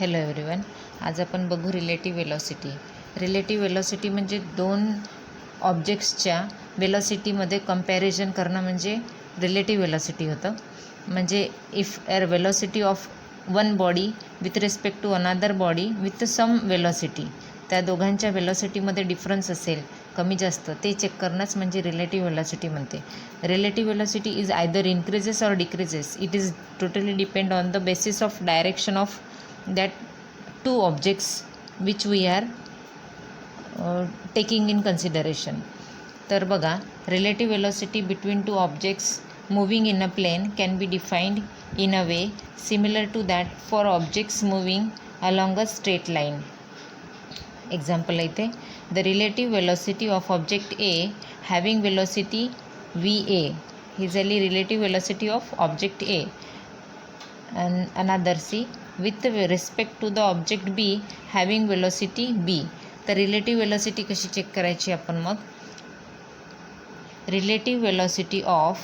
Hello everyone. आज आपण बघू रिलेटिव्ह वेलॉसिटी. रिलेटिव्ह वेलॉसिटी म्हणजे दोन ऑब्जेक्ट्सच्या वेलॉसिटीमध्ये कंपॅरिझन करणं म्हणजे रिलेटिव्ह वेलॉसिटी होतं. म्हणजे if velocity of one body with respect to another body with some velocity, त्या दोघांच्या वेलॉसिटीमध्ये डिफरन्स असेल कमी जास्त, ते चेक करणंच म्हणजे रिलेटिव्ह वेलॉसिटी म्हणते. Relative velocity is either increases or decreases. It is totally depend on the basis of direction of that two objects which we are taking in consideration. तर बघा, relative velocity between two objects moving in a plane can be defined in a way similar to that for objects moving along a straight line. Example అయితే, the relative velocity of object A having velocity va is the relative velocity of object A, and another C with respect to the object B having velocity b. तर relative velocity कशी check करायची आपण मग? Relative velocity of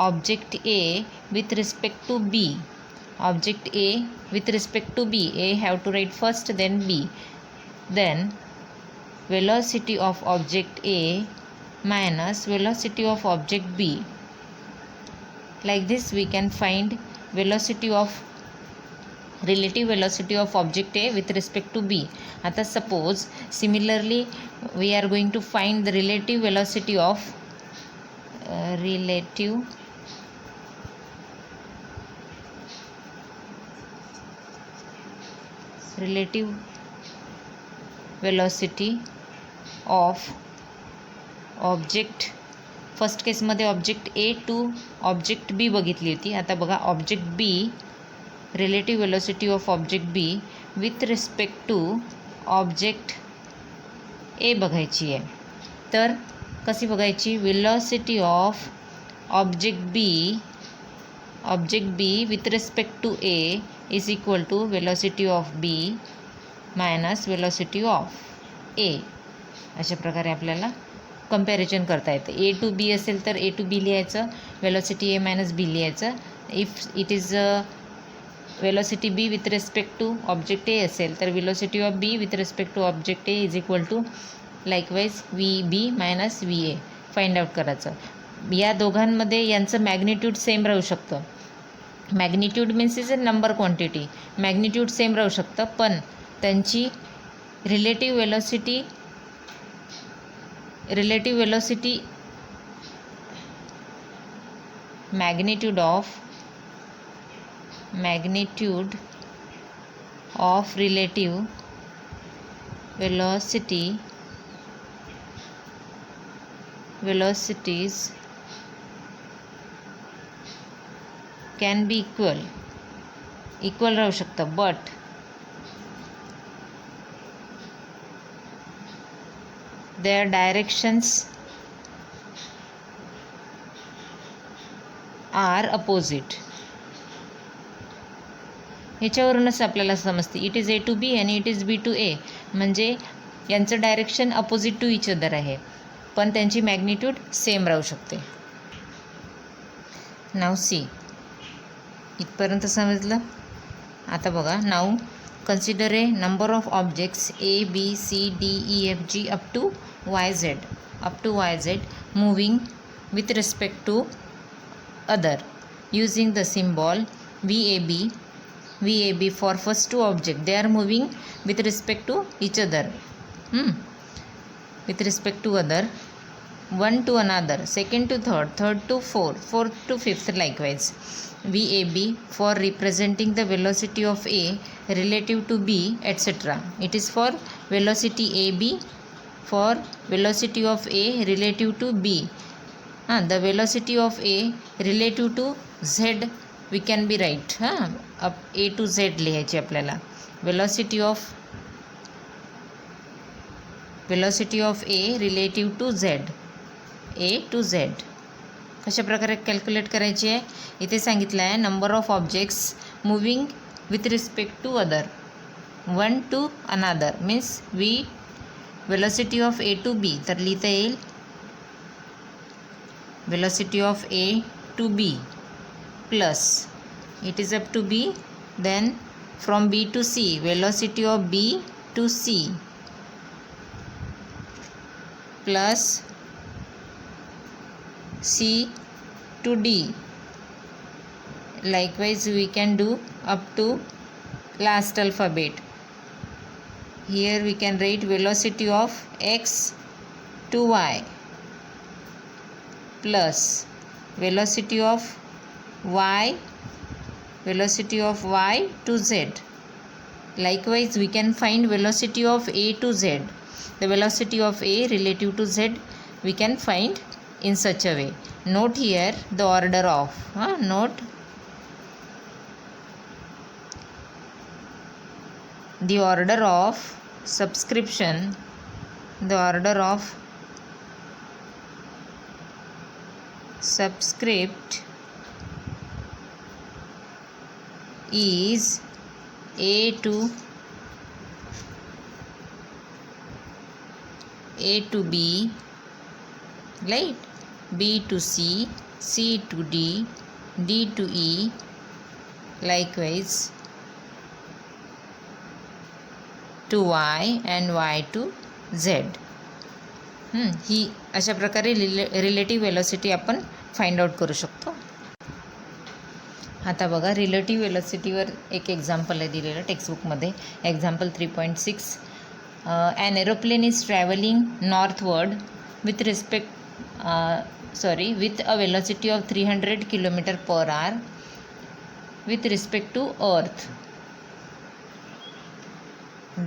object A with respect to B. Object A with respect to B, A have to write first then B. Then velocity of object A minus velocity of object B. Like this we can find velocity of relative velocity of object A with respect to B. आता suppose similarly we are going to find the relative velocity of relative velocity of object. First केसमध्ये object A to object B बघितली होती. आता बघा, object B, relative velocity of object B with respect to object A बघायची आहे. तर कशी बघायची? Velocity of object B with respect to A is equal to velocity of B minus velocity of A. अशा प्रकारे आपल्याला कंपॅरिझन करता येतं. ए टू बी असेल तर ए टू बी लिहायचं, वेलॉसिटी ए मायनस बी लिहायचं. If it is velocity B with respect to object A असेल तर velocity of B with respect to object A is equal to likewise V B minus V A find out करायचं. या दोघांमध्ये यांचं magnitude same राहू शकतं. Magnitude means is a number quantity. Magnitude same राहू शकतं, पण त्यांची relative velocity magnitude of relative velocities can be equal राहू शकतं, but their directions are opposite. ह्याच्यावरूनच आपल्याला समजते it is A to B आणि it is B to A. म्हणजे यांचं direction opposite to each other आहे, पण त्यांची मॅग्निट्यूड सेम राहू शकते. नाव सी, इथपर्यंत समजलं. आता बघा, नाव consider a number of objects A, B, C, D, E, F, G up to YZ moving with respect to other using the symbol VAB for first two objects. They are moving with respect to each other, with respect to other, one to another, second to third, third to fourth to fifth, likewise. VAB for representing the velocity of A relative to B, etc. It is for velocity AB, for velocity of A relative to B. The velocity of A relative to Z we can be right. up A to Z लिहायची आपल्याला. velocity of A relative to Z, A to Z. कशा प्रकारे calculate करायची आहे? इथे सांगितलं आहे number of objects moving with respect to other, one to another, means velocity of A to B. तर लिहिता येईल velocity of A to B plus it is up to B, then from B to C, velocity of B to C plus C to D. Likewise, we can do up to last alphabet. Here we can write velocity of X to Y plus velocity of Y to Z. Likewise, we can find velocity of A to Z. The velocity of A relative to Z we can find in such a way. Note here the order of. Note the order of subscription. The order of subscript is A to B, right? B to C, C to D, D to E. Likewise to Y and Y to Z. ही अशा प्रकारे relative velocity आपण find out करू शकतो. आता बघा relative वेलोसिटीवर एक example आहे दिलेलं टेक्स्टबुकमध्ये. Example 3.6. An aeroplane is traveling northward with a velocity of 300 km/h with respect to earth.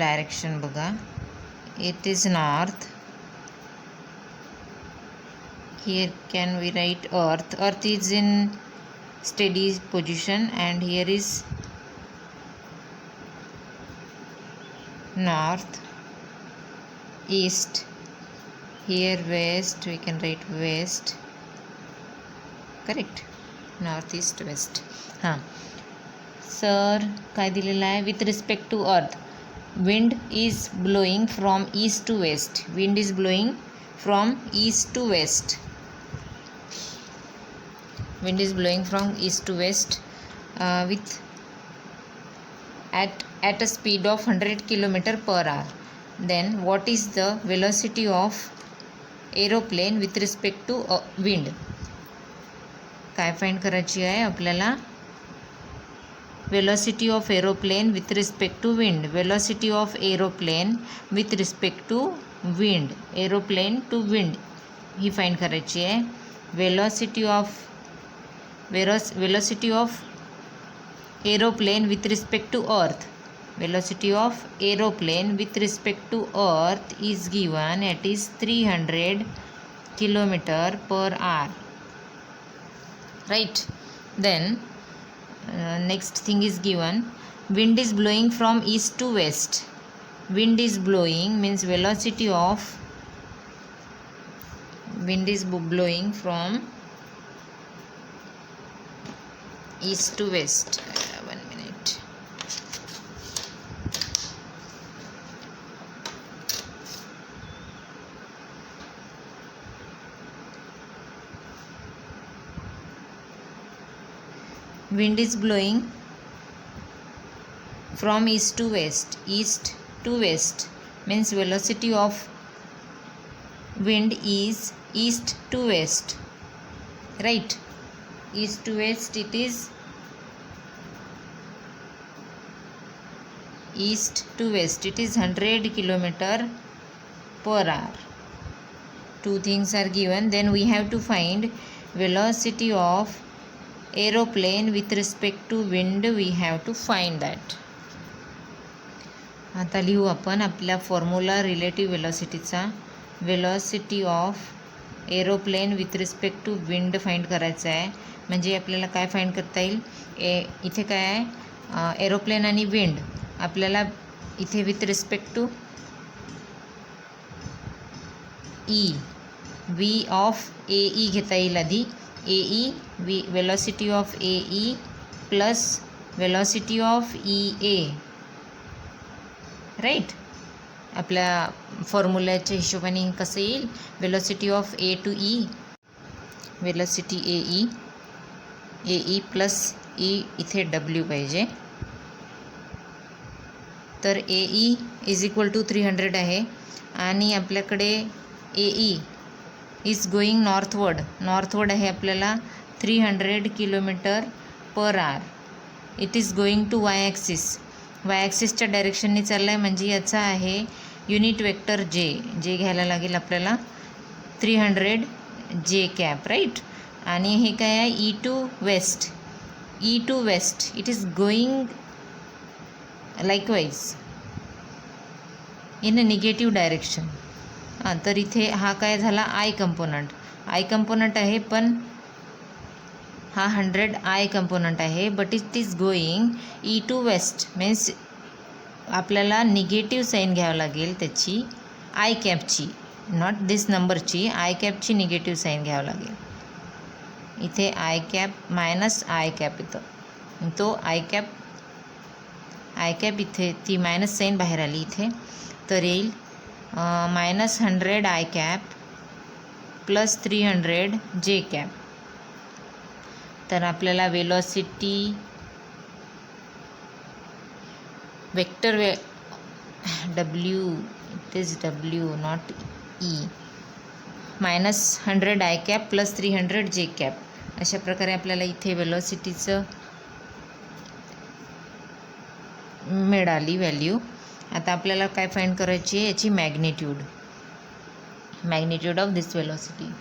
Direction बघा, it is north. Here can we write earth. Earth is in steady position and here is north, east. Here west, we can write west. Correct. North, east, west. Sir काय दिलेलं आहे? With respect to earth wind is blowing from east to west. Wind is blowing from east to west. Wind is blowing from east to west with at a speed of 100 km/h. Then what is the velocity of aeroplane with respect to wind? काय find करायची आहे आपल्याला? velocity of aeroplane with respect to wind. Velocity of aeroplane with respect to wind. Aeroplane to wind he find करायची आहे. velocity of aeroplane with respect to earth. Velocity of aeroplane with respect to earth is given, it is 300 km/h. Right. Then next thing is given, wind is blowing from east to west. Wind is blowing means velocity of wind is blowing from east to west. 1 minute. Wind is blowing from east to west. East to west means velocity of wind is east to west. Right. East to west, it is east to west, it is 100 km/h. Two things are given. Then we have to find velocity of aeroplane with respect to wind. We have to find that. आता लिहू आपण आपला formula relative वेलोसिटीचा. Velocity of aeroplane with respect to wind find करायचं आहे. म्हणजे आपल्याला काय फाइंड करता येईल? इथे काय आहे? एरोप्लेन आणि विंड. आपल्याला इथे with respect to E V of A E घेता येईल आधी. A E velocity of A E plus velocity of E A. Right. आपल्या फॉर्म्युल्याच्या हिशोबाने कसं येईल? Velocity of A to E, velocity A E plus E, इथे डब्ल्यू पाहिजे. तर AE इज इक्वल टू 300 आहे आणि आपल्याकडे AE इज गोईंग नॉर्थवर्ड आहे आपल्याला 300 kilometre per hour. It is going to Y ॲक्सिसच्या डायरेक्शनने चालला आहे, म्हणजे याचा आहे युनिट वेक्टर जे घ्यायला लागेल आपल्याला 300 जे कॅप, राईट. आणि हे काय आहे E to west it is going likewise in a negative direction. तर इथे हा काय झाला आय कंपोनंट आहे, पण हा 100 आय कंपोनंट आहे, but it is going E to west means आपल्याला निगेटिव्ह साईन घ्यावं लागेल त्याची आय कॅपची, नॉट दिस नंबरची, आय कॅपची निगेटिव्ह साईन घ्यावं लागेल. इथे i cap minus i cap येतं, तो आय कॅप इथे ती मायनस साईन बाहेर आली इथे, तर येईल -100 आय कॅप प्लस 300 जे कॅप. तर आपल्याला velocity vector W, it is W not E, -100 i cap plus 300 जे कॅप. अशा प्रकारे आपल्याला इथे वेलॉसिटीचं मिळाली व्हॅल्यू. आता आपल्याला काय फाइंड करायची आहे, याची magnitude of this velocity.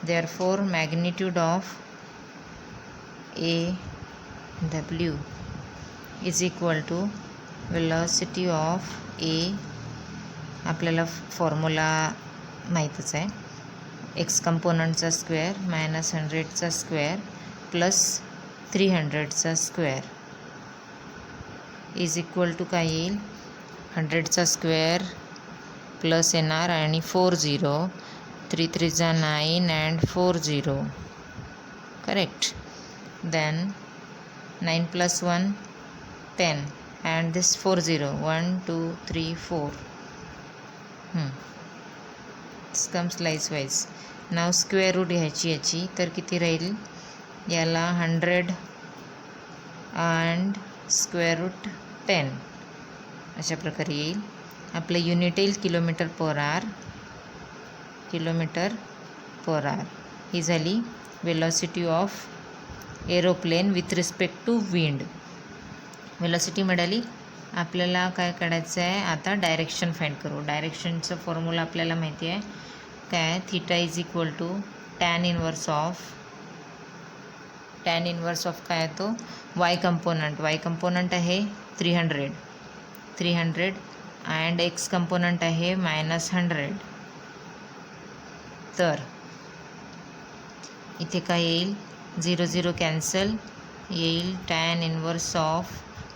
Therefore magnitude of AW is equal to velocity of A. आपल्याला फॉर्म्युला माहीतच आहे, एक्स कंपोनंटचा स्क्वेअर -100चा स्क्वेअर प्लस 300चा स्क्वेअर इज इक्वल टू काय येईल, 100चा स्क्वेअर प्लस येणार आणि 4 0, 3 3 जा 9 and 4 0, correct. Then 9 + 1 10 and this 4 0, 1 2 3 4. This comes likewise. Now square root घ्यायची याची, तर किती राहील, याला 100 and square root 10 अशा प्रकारे येईल. आपलं युनिट येईल किलोमीटर पर आवर. ही झाली velocity of aeroplane with respect to wind. Velocity मिळाली. आपल्याला काय काढायचं आहे आता, डायरेक्शन फाइंड करू. डायरेक्शनचं फॉर्म्युला आपल्याला माहिती आहे काय, theta is equal to tan inverse of काय आहे तो वाय कंपोनंट आहे 300 अँड एक्स कंपोनंट आहे -100. तर इथे काय येईल, 0 0 कॅन्सल, येईल tan inverse of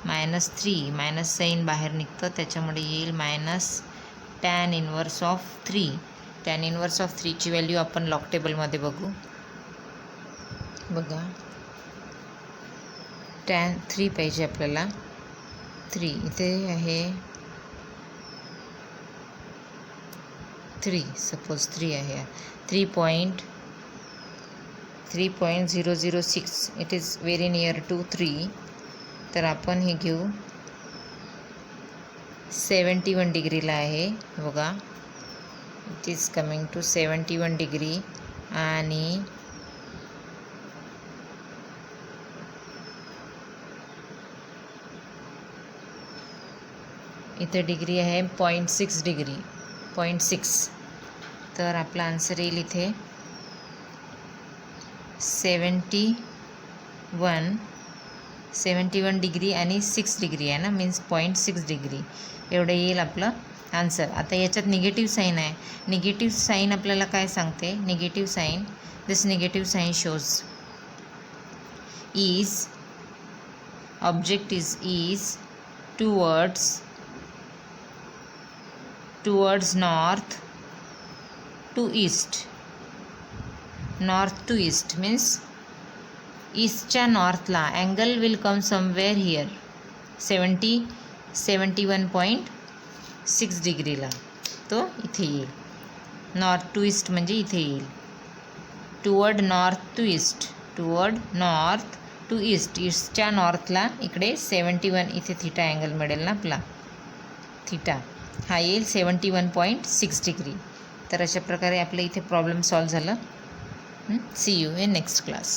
-3, minus sign बाहेर निघतं त्याच्यामुळे येईल -tan inverse of 3. Tan inverse of 3ची व्हॅल्यू आपण लॉग टेबलमध्ये बघा. टॅन 3 पाहिजे आपल्याला, 3 इथे आहे 3, सपोज 3 आहे, 3.006, it is very near to 3. तर आपण हे घेऊ 71 डिग्रीला आहे बघा, it is coming to 71 degree. आणि इथे डिग्री आहे 0.6 डिग्री, 0.6. तर आपला आन्सर येईल इथे 71 डिग्री आणि 6 डिग्री आहे ना, मीन्स 0.6 डिग्री एवढं येईल आपलं आन्सर. आता याच्यात निगेटिव्ह साईन आहे. निगेटिव्ह साईन आपल्याला काय सांगते, this negative sign shows object is towards north to east means ईस्टच्या नॉर्थला. Angle will come somewhere here 71.6 डिग्रीला, तो इथे येईल. नॉर्थ टू ईस्ट म्हणजे इथे येईल, टुवर्ड नॉर्थ टू ईस्ट, ईस्टच्या नॉर्थला इकडे 71 इथे थिटा अँगल मिळेल ना आपला. थिटा हा येईल 71.6 डिग्री. तर अशा प्रकारे आपलं इथे प्रॉब्लेम सॉल्व झालं. See you in next class.